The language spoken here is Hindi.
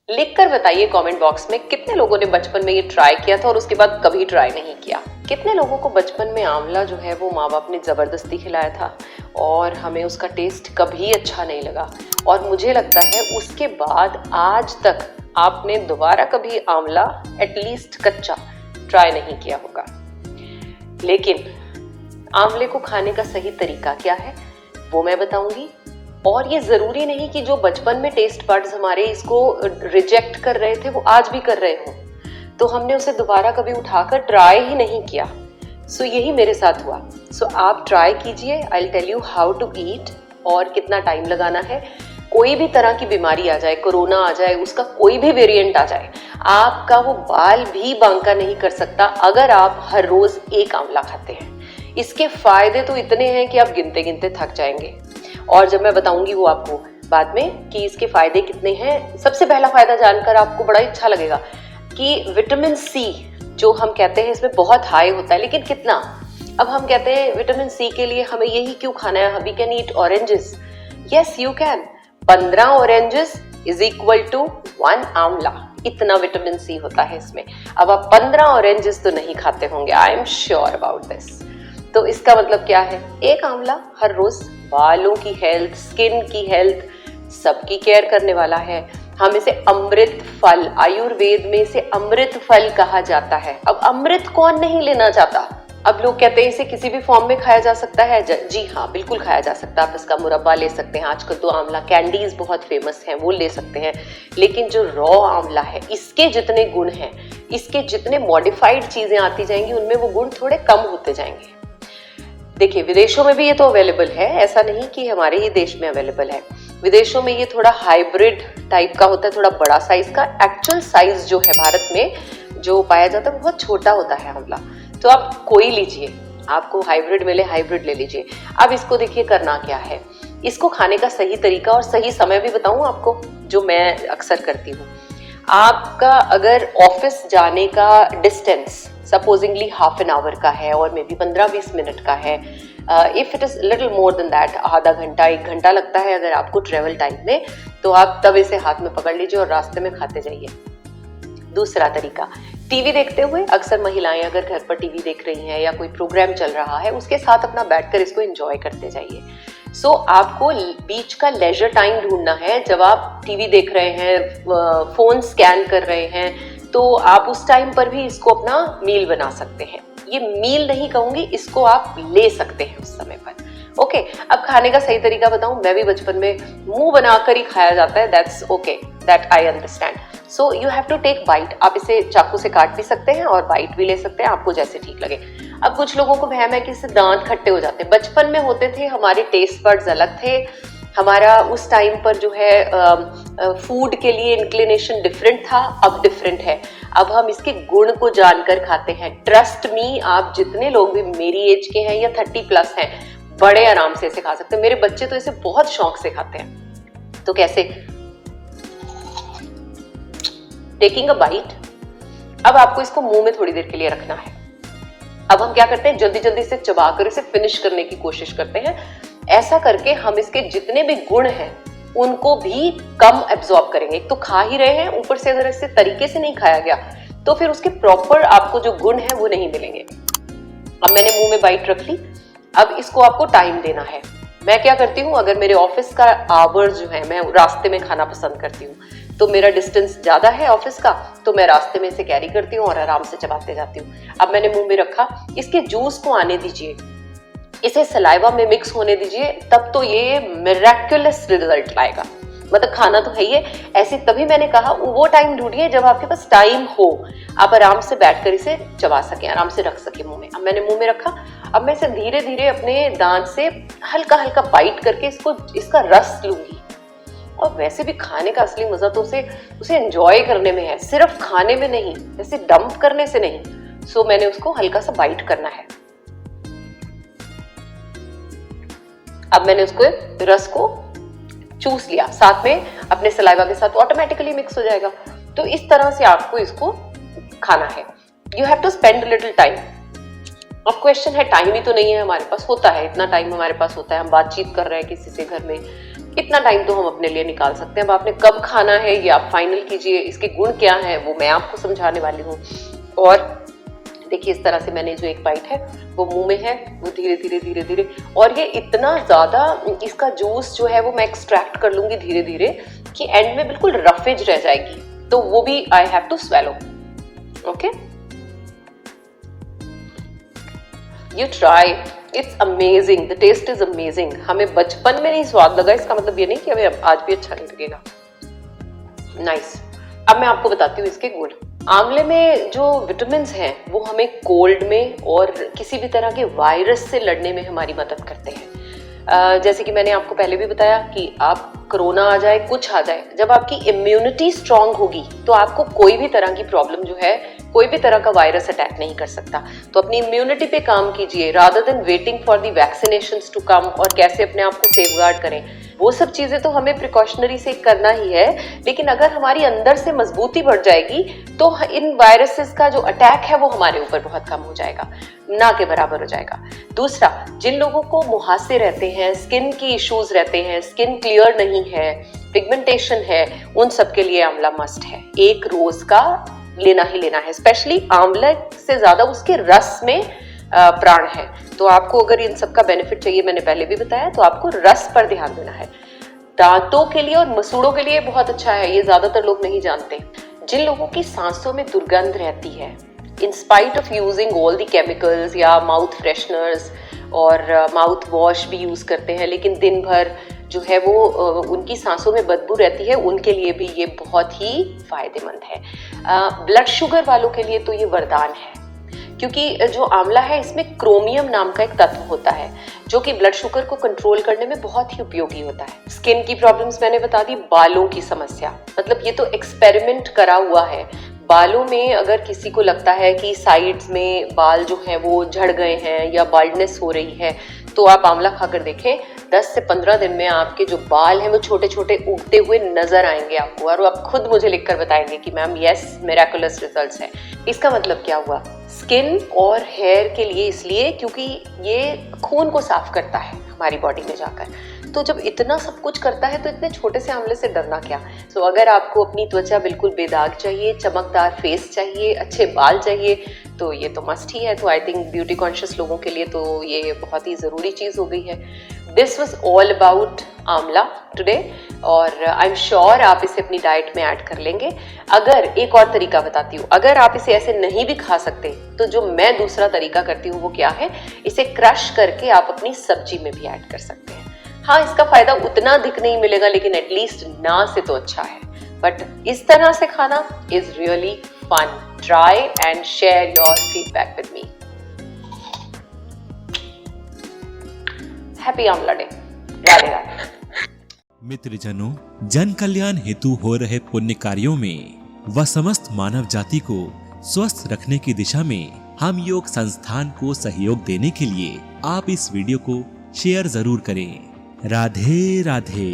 लिखकर बताइए कमेंट बॉक्स में कितने लोगों ने बचपन में ये ट्राई किया था और उसके बाद कभी ट्राई नहीं किया। कितने लोगों को बचपन में आंवला जो है वो माँ बाप ने जबरदस्ती खिलाया था और हमें उसका टेस्ट कभी अच्छा नहीं लगा, और मुझे लगता है उसके बाद आज तक आपने दोबारा कभी आंवला एटलीस्ट कच्चा ट्राई नहीं किया होगा। लेकिन आंवले को खाने का सही तरीका क्या है वो मैं बताऊंगी, और ये जरूरी नहीं कि जो बचपन में टेस्ट बड्स हमारे इसको रिजेक्ट कर रहे थे वो आज भी कर रहे हो, तो हमने उसे दोबारा कभी उठाकर ट्राई ही नहीं किया। सो यही मेरे साथ हुआ। सो आप ट्राई कीजिए, I will tell you how to eat और कितना टाइम लगाना है। कोई भी तरह की बीमारी आ जाए, कोरोना आ जाए, उसका कोई भी वेरिएंट आ जाए, आपका वो बाल भी बांका नहीं कर सकता अगर आप हर रोज एक आंवला खाते हैं। इसके फायदे तो इतने हैं कि आप गिनते गिनते थक जाएंगे, और जब मैं बताऊंगी वो आपको बाद में कि इसके फायदे कितने हैं। सबसे पहला फायदा जानकर आपको बड़ा अच्छा लगेगा कि विटामिन सी जो हम कहते हैं इसमें बहुत हाई होता है, लेकिन कितना। अब हम कहते हैं विटामिन सी के लिए हमें यही क्यों खाना है, we can eat oranges. Yes you can. 15 oranges is equal to 1 amla, इतना विटामिन सी होता है इसमें। अब आप 15 ऑरेंजेस तो नहीं खाते होंगे, I am sure about this. तो इसका मतलब क्या है, एक आंवला हर रोज बालों की हेल्थ, स्किन की हेल्थ, सबकी केयर करने वाला है। हम इसे अमृत फल, आयुर्वेद में इसे अमृत फल कहा जाता है। अब अमृत कौन नहीं लेना चाहता। अब लोग कहते हैं इसे किसी भी फॉर्म में खाया जा सकता है। जी हाँ, बिल्कुल खाया जा सकता है। आप इसका मुरब्बा ले सकते हैं, आजकल तो आंवला कैंडीज बहुत फेमस हैं, वो ले सकते हैं। लेकिन जो रॉ आंवला है, इसके जितने गुण हैं, इसके जितने मॉडिफाइड चीजें आती जाएंगी, उनमें वो गुण थोड़े कम होते जाएंगे। देखिए, विदेशों में भी ये तो अवेलेबल है, ऐसा नहीं कि हमारे ही देश में अवेलेबल है। विदेशों में ये थोड़ा हाइब्रिड टाइप का होता है, थोड़ा बड़ा साइज का। एक्चुअल साइज जो है भारत में जो पाया जाता है वो बहुत छोटा होता है आंवला। तो आप कोई लीजिए, आपको हाइब्रिड मिले हाइब्रिड ले लीजिए। अब इसको देखिए करना क्या है, इसको खाने का सही तरीका और सही समय भी बताऊं आपको, जो मैं अक्सर करती हूँ। आपका अगर ऑफिस जाने का distance supposedly half an hour का है और मे बी 15-20 मिनट का है, if it is little more than that, आधा घंटा 1 घंटा लगता है अगर आपको ट्रेवल टाइम में, तो आप तब इसे हाथ में पकड़ लीजिए और रास्ते में खाते जाइए। दूसरा तरीका, टीवी देखते हुए, अक्सर महिलाएं अगर घर पर टीवी देख रही हैं या कोई प्रोग्राम चल रहा है, उसके साथ अपना बैठकर इसको एंजॉय करते जाइए। सो आपको बीच का लेजर टाइम ढूंढना है। जब आप टीवी देख रहे हैं, फोन स्कैन कर रहे हैं, तो आप उस टाइम पर भी इसको अपना मील बना सकते हैं। ये मील नहीं कहूंगी, इसको आप ले सकते हैं उस समय पर। ओके, अब खाने का सही तरीका बताऊं, मैं भी बचपन में मुंह बनाकर ही खाया जाता है, that's okay, that I understand. So you have to take bite. आप इसे चाकू से काट भी सकते हैं और बाइट भी ले सकते हैं, आपको जैसे ठीक लगे। अब कुछ लोगों को वहम है कि इससे दांत खट्टे हो जाते हैं। बचपन में होते थे, हमारे टेस्ट बड्स अलग थे, हमारा उस टाइम पर जो है फूड के लिए इंक्लिनेशन डिफरेंट था, अब डिफरेंट है। अब हम इसके गुण को जानकर खाते हैं। ट्रस्ट मी, आप जितने लोग भी मेरी एज के हैं या 30+ हैं, बड़े आराम से इसे खा सकते हैं। मेरे बच्चे तो इसे बहुत शौक से खाते हैं। तो कैसे, टेकिंग अ बाइट। अब आपको इसको मुंह में थोड़ी देर के लिए रखना है। अब हम क्या करते हैं, जल्दी जल्दी से चबाकर इसे फिनिश करने की कोशिश करते हैं। ऐसा करके हम इसके जितने भी गुण हैं उनको भी कम एब्जॉर्ब करेंगे। एक तो खा ही रहे हैं, ऊपर से अगर इससे तरीके से नहीं खाया गया तो फिर उसके प्रॉपर आपको जो गुण है वो नहीं मिलेंगे। अब मैंने मुंह में बाइट रख ली। अब इसको आपको टाइम देना है। मैं क्या करती हूँ, अगर मेरे ऑफिस का आवर जो है, मैं रास्ते में खाना पसंद करती हूँ, तो मेरा डिस्टेंस ज्यादा है ऑफिस का, तो मैं रास्ते में इसे कैरी करती हूँ और आराम से चबाते जाती हूँ। अब मैंने मुंह में रखा, इसके जूस को आने दीजिए, इसे सलाइवा में मिक्स होने दीजिए, तब तो ये मिरेक्युलस रिजल्ट लाएगा। मतलब खाना तो है ही है, ऐसे तभी मैंने कहा वो टाइम ढूंढिए जब आपके पास टाइम हो, आप आराम से बैठकर इसे चबा सकें, आराम से रख सके मुंह में। अब मैंने मुंह में रखा, अब मैं इसे धीरे धीरे अपने दांत से हल्का हल्का बाइट करके इसका रस लूंगी। और वैसे भी खाने का असली मजा तो उसे एंजॉय करने में है, सिर्फ खाने में नहीं, जैसे डंप करने से नहीं। सो मैंने उसको हल्का सा बाइट करना है। अब मैंने उसको रस को चूस लिया, साथ में अपने सलाइवा के साथ ऑटोमेटिकली मिक्स हो जाएगा। तो इस तरह से आपको इसको खाना है। You have to spend little time. अब क्वेश्चन है, टाइम ही तो नहीं है हमारे पास। होता है, इतना टाइम हमारे पास होता है, हम बातचीत कर रहे हैं किसी से घर में, इतना टाइम तो हम अपने लिए निकाल सकते हैं। अब आपने कब खाना है ये आप फाइनल कीजिए, इसके गुण क्या है वो मैं आपको समझाने वाली हूँ। और देखिए इस तरह से मैंने जो एक बाइट है वो मुंह में है, वो धीरे धीरे धीरे धीरे, और ये इतना ज्यादा इसका जूस जो है वो मैं एक्सट्रैक्ट कर लूंगी धीरे धीरे कि एंड में बिल्कुल रफेज रह जाएगी, तो वो भी I have to swallow. Okay, you try, it's amazing, the taste is amazing. हमें बचपन में नहीं स्वाद लगा, इसका मतलब ये नहीं कि हमें आज भी अच्छा नहीं लगेगा। नाइस। अब मैं आपको बताती हूँ इसके गुण। आंवले में जो विटामिन्स हैं वो हमें कोल्ड में और किसी भी तरह के वायरस से लड़ने में हमारी मदद करते हैं। जैसे कि मैंने आपको पहले भी बताया कि आप कोरोना आ जाए, कुछ आ जाए, जब आपकी इम्यूनिटी स्ट्रांग होगी तो आपको कोई भी तरह की प्रॉब्लम जो है, कोई भी तरह का वायरस अटैक नहीं कर सकता। तो अपनी इम्यूनिटी पे काम कीजिए rather than waiting for the vaccinations to come, और कैसे अपने आप को सेफगार्ड करें। वो सब चीजें तो हमें प्रिकॉशनरी से करना ही है, लेकिन अगर हमारी अंदर से मजबूती बढ़ जाएगी तो इन वायरसेस का जो अटैक है वो हमारे ऊपर बहुत कम हो जाएगा, ना के बराबर हो जाएगा। दूसरा, जिन लोगों को मुहासे रहते हैं, स्किन की इश्यूज रहते हैं, स्किन क्लियर नहीं है, पिगमेंटेशन है, उन सब के लिए आंवला मस्ट है। एक रोज का लेना ही लेना है, स्पेशली आंवला से ज्यादा उसके रस में प्राण है। तो आपको अगर इन सब का बेनिफिट चाहिए, मैंने पहले भी बताया, तो आपको रस पर ध्यान देना है। दांतों के लिए और मसूड़ों के लिए बहुत अच्छा है, ये ज्यादातर लोग नहीं जानते। जिन लोगों की सांसों में दुर्गंध रहती है, in spite of using all the chemicals या माउथ फ्रेशनर्स और माउथ वॉश भी यूज करते हैं, लेकिन दिन भर जो है वो उनकी सांसों में बदबू रहती है, उनके लिए भी ये बहुत ही फायदेमंद है। ब्लड शुगर वालों के लिए तो ये वरदान है, क्योंकि जो आंवला है इसमें क्रोमियम नाम का एक तत्व होता है जो कि ब्लड शुगर को कंट्रोल करने में बहुत ही उपयोगी होता है। स्किन की प्रॉब्लम्स मैंने बता दी, बालों की समस्या, मतलब ये तो एक्सपेरिमेंट करा हुआ है। बालों में अगर किसी को लगता है कि साइड्स में बाल जो हैं वो झड़ गए हैं या बाल्डनेस हो रही है, तो आप आंवला खाकर देखें, 10 से 15 दिन में आपके जो बाल हैं वो छोटे छोटे उगते हुए नजर आएंगे आपको, और आप खुद मुझे लिखकर बताएंगे कि मैम यस, मिरेकुलस रिजल्ट्स हैं। इसका मतलब क्या हुआ? स्किन और हेयर के लिए इसलिए क्योंकि ये खून को साफ करता है हमारी बॉडी में जाकर, तो जब इतना सब कुछ करता है तो इतने छोटे से आंवले से डरना क्या। सो अगर आपको अपनी त्वचा बिल्कुल बेदाग चाहिए, चमकदार फेस चाहिए, अच्छे बाल चाहिए, तो ये तो मस्ट ही है। तो आई थिंक ब्यूटी कॉन्शियस लोगों के लिए तो ये बहुत ही ज़रूरी चीज़ हो गई है। दिस वॉज ऑल अबाउट आंवला टुडे, और आई एम श्योर आप इसे अपनी डाइट में ऐड कर लेंगे। अगर एक और तरीका बताती हूँ, अगर आप इसे ऐसे नहीं भी खा सकते तो जो मैं दूसरा तरीका करती हूँ वो क्या है, इसे क्रश करके आप अपनी सब्जी में भी ऐड कर सकते हैं। हाँ, इसका फायदा उतना अधिक नहीं मिलेगा, लेकिन एटलीस्ट ना से तो अच्छा है। बट इस तरह से खाना is really fun. Try and share your feedback with me. Happy amla day. Radhe Radhe. मित्रजनों, जन कल्याण हेतु हो रहे पुण्य कार्यों में व समस्त मानव जाति को स्वस्थ रखने की दिशा में हम योग संस्थान को सहयोग देने के लिए आप इस वीडियो को शेयर जरूर करें। राधे राधे।